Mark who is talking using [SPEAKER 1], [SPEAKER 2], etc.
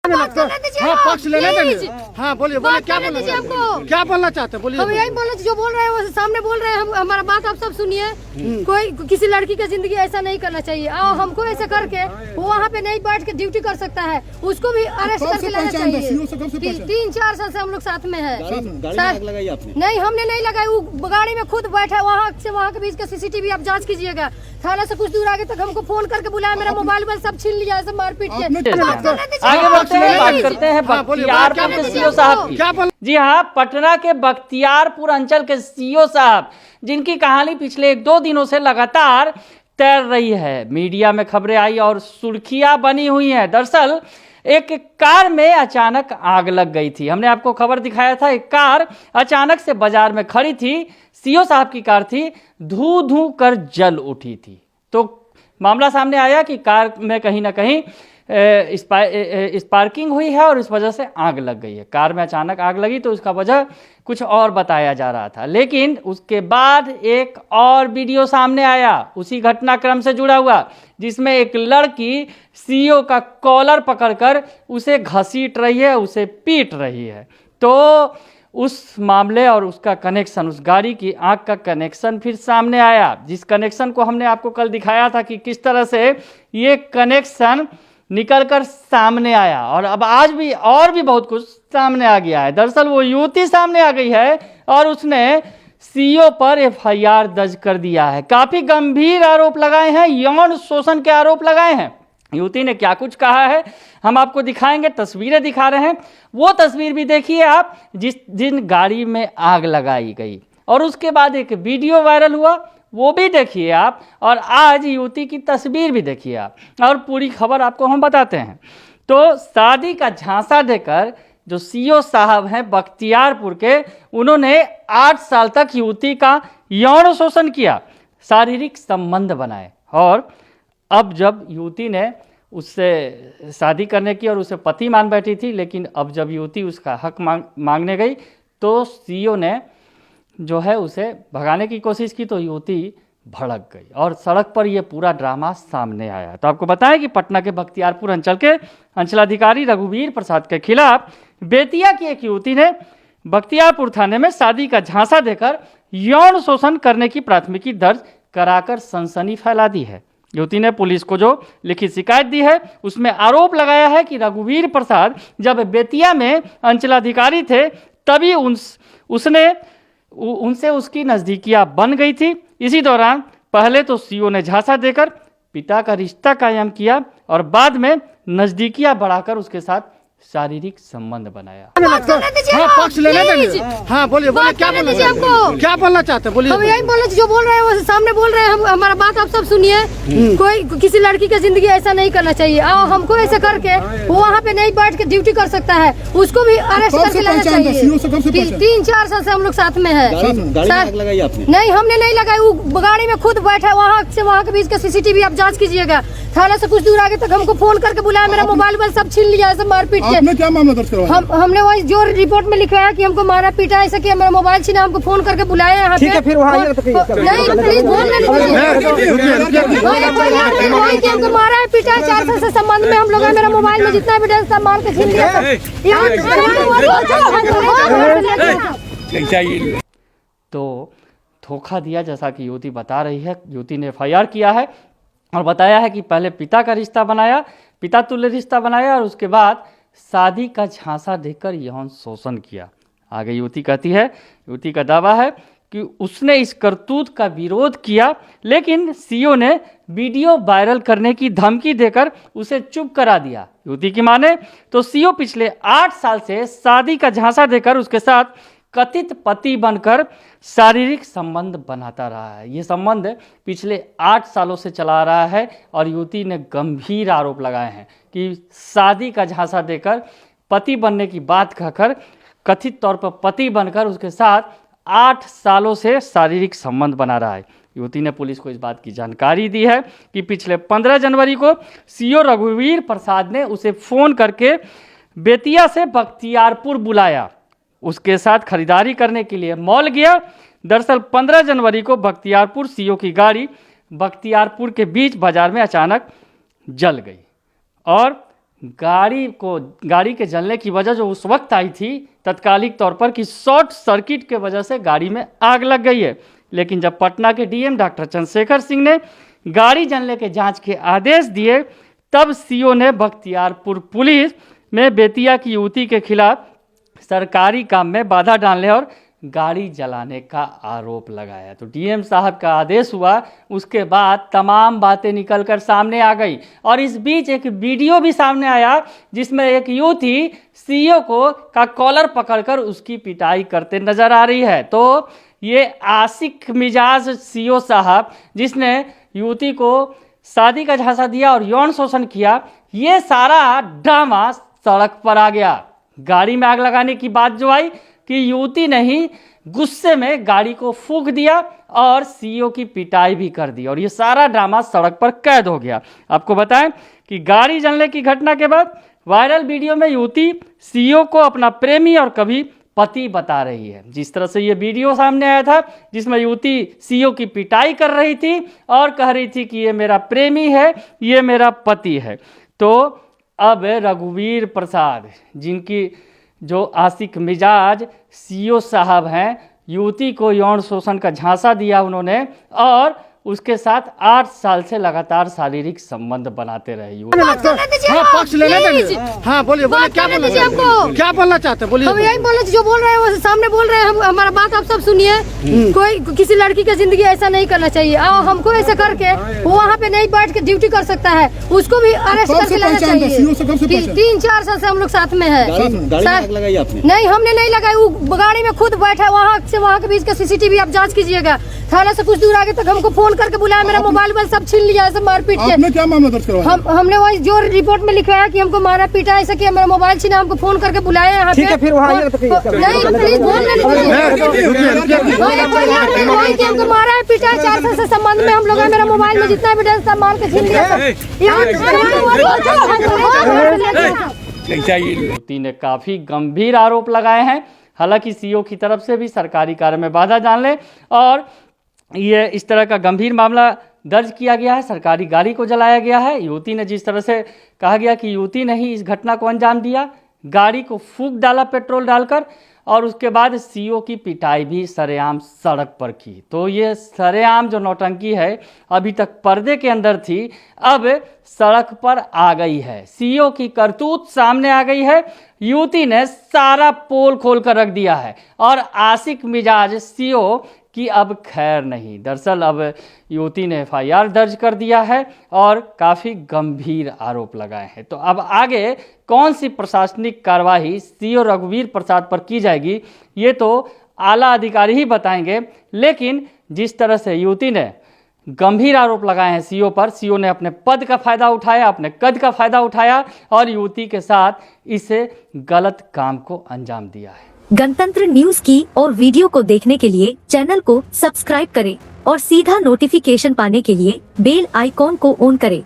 [SPEAKER 1] हाँ, पक्ष लेने देंगे। हाँ, बोलिए बोलिए, क्या बोलना चाहते हैं? बोलिए।
[SPEAKER 2] हम यही बोलना, जो बोल रहे हैं वो सामने बोल रहे हैं। हम हमारा बात आप सब सुनिए। कोई किसी लड़की की जिंदगी ऐसा नहीं करना चाहिए। और हमको ऐसा करके वो वहाँ पे नहीं बैठ के ड्यूटी कर सकता है, उसको भी अरेस्ट करके लेना चाहिए। 3-4 साल से हम लोग साथ में है। नहीं, हमने नहीं लगाई। वो गाड़ी में खुद बैठा, वहाँ से वहाँ के बीच का CCTV आप जांच कीजिएगा। थाना से कुछ दूर आगे तक हमको फोन करके बुलाया, मेरा मोबाइल सब छीन लिया, ऐसे मारपीट के।
[SPEAKER 3] आगे बढ़ते हैं, बात करते हैं बख्तियारपुर के सीओ साहब की। जी हाँ, पटना के बख्तियारपुर अंचल के सीओ साहब, जिनकी कहानी पिछले 1-2 दिनों से लगातार तैर रही है। मीडिया में खबरें आई और सुर्खियां बनी हुई हैं। दरअसल एक कार में अचानक आग लग गई थी। हमने आपको खबर दिखाया था, एक कार अचानक से बाजार में खड़ी थी, सीओ साहब की कार थी, धू धू कर जल उठी थी। तो मामला सामने आया कि कार में कहीं ना कहीं स्पार्किंग हुई है और इस वजह से आग लग गई है। कार में अचानक आग लगी तो उसका वजह कुछ और बताया जा रहा था, लेकिन उसके बाद एक और वीडियो सामने आया उसी घटनाक्रम से जुड़ा हुआ, जिसमें एक लड़की सीईओ का कॉलर पकड़कर उसे घसीट रही है, उसे पीट रही है। तो उस मामले और उसका कनेक्शन, उस गाड़ी की आग का कनेक्शन फिर सामने आया, जिस कनेक्शन को हमने आपको कल दिखाया था कि किस तरह से ये कनेक्शन निकलकर सामने आया, और अब आज भी और भी बहुत कुछ सामने आ गया है। दरअसल वो युवती सामने आ गई है और उसने सीईओ पर FIR दर्ज कर दिया है। काफी गंभीर आरोप लगाए हैं, यौन शोषण के आरोप लगाए हैं। युवती ने क्या कुछ कहा है हम आपको दिखाएंगे, तस्वीरें दिखा रहे हैं। वो तस्वीर भी देखिए आप, जिन गाड़ी में आग लगाई गई, और उसके बाद एक वीडियो वायरल हुआ, वो भी देखिए आप, और आज युवती की तस्वीर भी देखिए आप, और पूरी खबर आपको हम बताते हैं। तो शादी का झांसा देकर जो सीईओ साहब हैं बख्तियारपुर के, उन्होंने 8 साल तक युवती का यौन शोषण किया, शारीरिक संबंध बनाए, और अब जब युवती ने उससे शादी करने की और उसे पति मान बैठी थी, लेकिन अब जब युवती उसका हक मांगने गई तो सीईओ ने जो है उसे भगाने की कोशिश की, तो युवती भड़क गई और सड़क पर यह पूरा ड्रामा सामने आया। तो आपको बताएं कि पटना के बख्तियारपुर अंचल के अंचलाधिकारी रघुवीर प्रसाद के खिलाफ बेतिया की एक युवती ने बख्तियारपुर थाने में शादी का झांसा देकर यौन शोषण करने की प्राथमिकी दर्ज कराकर सनसनी फैला दी है। युवती ने पुलिस को जो लिखित शिकायत दी है उसमें आरोप लगाया है कि रघुवीर प्रसाद जब बेतिया में अंचलाधिकारी थे तभी उनसे उसकी नज़दीकियां बन गई थी। इसी दौरान पहले तो सीईओ ने झांसा देकर पिता का रिश्ता कायम किया और बाद में नज़दीकियां बढ़ाकर उसके साथ शारीरिक संबंध बनाया।
[SPEAKER 1] हाँ, पक्ष लेने देंगे। हाँ, बोलिए बोलिए, क्या बोलना चाहते हैं? बोलिए।
[SPEAKER 2] हम यही बोलना, जो बोल रहे हैं वो सामने बोल रहे हैं। हम हमारा बात आप सब सुनिए। कोई किसी लड़की की जिंदगी ऐसा नहीं करना चाहिए। और हमको ऐसा करके वो वहाँ पे नहीं बैठ के ड्यूटी कर सकता है, उसको भी अरेस्ट करके लेना चाहिए। 3-4 साल से हम लोग साथ में है। नहीं, हमने नहीं लगाई। वो गाड़ी में खुद बैठा, वहाँ से वहाँ के बीच का CCTV आप जांच कीजिएगा। थाना से कुछ दूर आगे तक हमको फोन करके बुलाया, मेरा मोबाइल सब छीन लिया, ऐसे मारपीट के।
[SPEAKER 1] आपने क्या मामला दर्ज करवाया?
[SPEAKER 2] हमने वही जो रिपोर्ट में लिखवाया कि हमको मारा पीटा, ऐसा किया, मेरा मोबाइल छीना, हमको फोन करके बुलाया यहाँ पे। फिर वहाँ नहीं, प्लीज बोलने दीजिए। हमको मारा है, पीटा है, 4 साल से संबंध में हम लोग हैं। मेरा मोबाइल में जितना भी डाल मार के छीन लिया।
[SPEAKER 3] तो धोखा दिया, जैसा कि युवती बता रही है। युवती ने FIR किया है और बताया है कि पहले पिता का रिश्ता बनाया, पिता तुल्य रिश्ता बनाया, और उसके बाद शादी का झांसा देकर यौन शोषण किया। आगे युवती कहती है, युवती का दावा है कि उसने इस करतूत का विरोध किया, लेकिन सीईओ ने वीडियो वायरल करने की धमकी देकर उसे चुप करा दिया। युवती की माने तो सीईओ पिछले 8 साल से शादी का झांसा देकर उसके साथ कथित पति बनकर शारीरिक संबंध बनाता रहा है। ये संबंध पिछले 8 सालों से चला रहा है और युवती ने गंभीर आरोप लगाए हैं कि शादी का झांसा देकर पति बनने की बात कहकर कथित तौर पर पति बनकर उसके साथ 8 सालों से शारीरिक संबंध बना रहा है। युवती ने पुलिस को इस बात की जानकारी दी है कि पिछले 15 जनवरी को सीईओ रघुवीर प्रसाद ने उसे फ़ोन करके बेतिया से बख्तियारपुर बुलाया, उसके साथ खरीदारी करने के लिए मॉल गया। दरअसल 15 जनवरी को बख्तियारपुर सीईओ की गाड़ी बख्तियारपुर के बीच बाजार में अचानक जल गई और गाड़ी के जलने की वजह जो उस वक्त आई थी तत्कालिक तौर पर कि शॉर्ट सर्किट के वजह से गाड़ी में आग लग गई है। लेकिन जब पटना के डीएम डॉक्टर चंद्रशेखर सिंह ने गाड़ी जलने के जांच के आदेश दिए, तब सीओ ने बख्तियारपुर पुलिस में बेतिया की युवती के खिलाफ सरकारी काम में बाधा डालने और गाड़ी जलाने का आरोप लगाया। तो डीएम साहब का आदेश हुआ, उसके बाद तमाम बातें निकलकर सामने आ गई। और इस बीच एक वीडियो भी सामने आया जिसमें एक युवती सीओ का कॉलर पकड़कर उसकी पिटाई करते नजर आ रही है। तो ये आशिक मिजाज सीओ साहब जिसने युवती को शादी का झांसा दिया और यौन शोषण किया, ये सारा ड्रामा सड़क पर आ गया। गाड़ी में आग लगाने की बात जो आई कि युवती ने ही गुस्से में गाड़ी को फूंक दिया और सीओ की पिटाई भी कर दी और ये सारा ड्रामा सड़क पर कैद हो गया। आपको बताएं कि गाड़ी जलने की घटना के बाद वायरल वीडियो में युवती सीओ को अपना प्रेमी और कभी पति बता रही है। जिस तरह से ये वीडियो सामने आया था जिसमें युवती सीओ की पिटाई कर रही थी और कह रही थी कि ये मेरा प्रेमी है, ये मेरा पति है। तो अब रघुवीर प्रसाद जिनकी जो आशिक मिजाज सीओ साहब हैं, युवती को यौन शोषण का झांसा दिया उन्होंने और उसके साथ 8 साल से लगातार शारीरिक संबंध बनाते रहे।
[SPEAKER 1] हाँ, पक्ष लेने देंगे। हाँ, बोलिए बोलिए, क्या बोलना चाहते हैं? क्या बोलना चाहते हैं? बोलिए।
[SPEAKER 2] हम यही बोल रहे, जो बोल रहे हैं वो सामने बोल रहे हैं। हम हमारा बात आप सब सुनिए। कोई किसी लड़की की जिंदगी ऐसा नहीं करना चाहिए। आओ हमको ऐसा करके वो वहाँ पे नहीं बैठ के ड्यूटी कर सकता है, उसको भी अरेस्ट करके लाना चाहिए। 3-4 साल से हम लोग साथ में है। नहीं, हमने नहीं लगाई, वो गाड़ी में खुद बैठा, वहाँ से वहाँ के बीच का सीसीटीवी आप जाँच कीजिएगा। थाना से कुछ दूर आगे तक हमको फोन करके बुलाया, मेरा मोबाइल सब छीन लिया, ऐसे मारपीट के।
[SPEAKER 4] आपने क्या मामला दर्ज करवाया?
[SPEAKER 2] हमने वही जो रिपोर्ट में लिखवाया कि हमको मारा पीटा, ऐसा किया, मेरा मोबाइल छीना, हमको फोन करके बुलाया यहाँ पे।
[SPEAKER 1] फिर वहाँ
[SPEAKER 2] नहीं, प्लीज बोलने दीजिए। हमको मारा है, पीटा है, 4 साल से संबंध में हम लोग हैं। मेरा मोबाइल में जितना एविडेंस था मार के छीन लिया।
[SPEAKER 3] युवती ने काफी गंभीर आरोप लगाए हैं। हालांकि सीओ की तरफ से भी सरकारी कार्य में बाधा डालने और ये इस तरह का गंभीर मामला दर्ज किया गया है। सरकारी गाड़ी को जलाया गया है। युवती ने जिस तरह से कहा गया कि युवती ने ही इस घटना को अंजाम दिया, गाड़ी को फूंक डाला पेट्रोल डालकर और उसके बाद सीओ की पिटाई भी सरेआम सड़क पर की। तो ये सरेआम जो नौटंकी है अभी तक पर्दे के अंदर थी, अब सड़क पर आ गई है। सीओ की करतूत सामने आ गई है। युवती ने सारा पोल खोल कर रख दिया है और आशिक मिजाज सीओ कि अब खैर नहीं। दरअसल अब युवती ने एफआईआर दर्ज कर दिया है और काफ़ी गंभीर आरोप लगाए हैं। तो अब आगे कौन सी प्रशासनिक कार्रवाई सीओ रघुवीर प्रसाद पर की जाएगी ये तो आला अधिकारी ही बताएंगे। लेकिन जिस तरह से युवती ने गंभीर आरोप लगाए हैं सीओ पर, सीओ ने अपने पद का फायदा उठाया, अपने कद का फायदा उठाया और युवती के साथ इसे गलत काम को अंजाम दिया है।
[SPEAKER 5] गणतंत्र न्यूज की और वीडियो को देखने के लिए चैनल को सब्सक्राइब करें और सीधा नोटिफिकेशन पाने के लिए बेल आइकॉन को ऑन करें।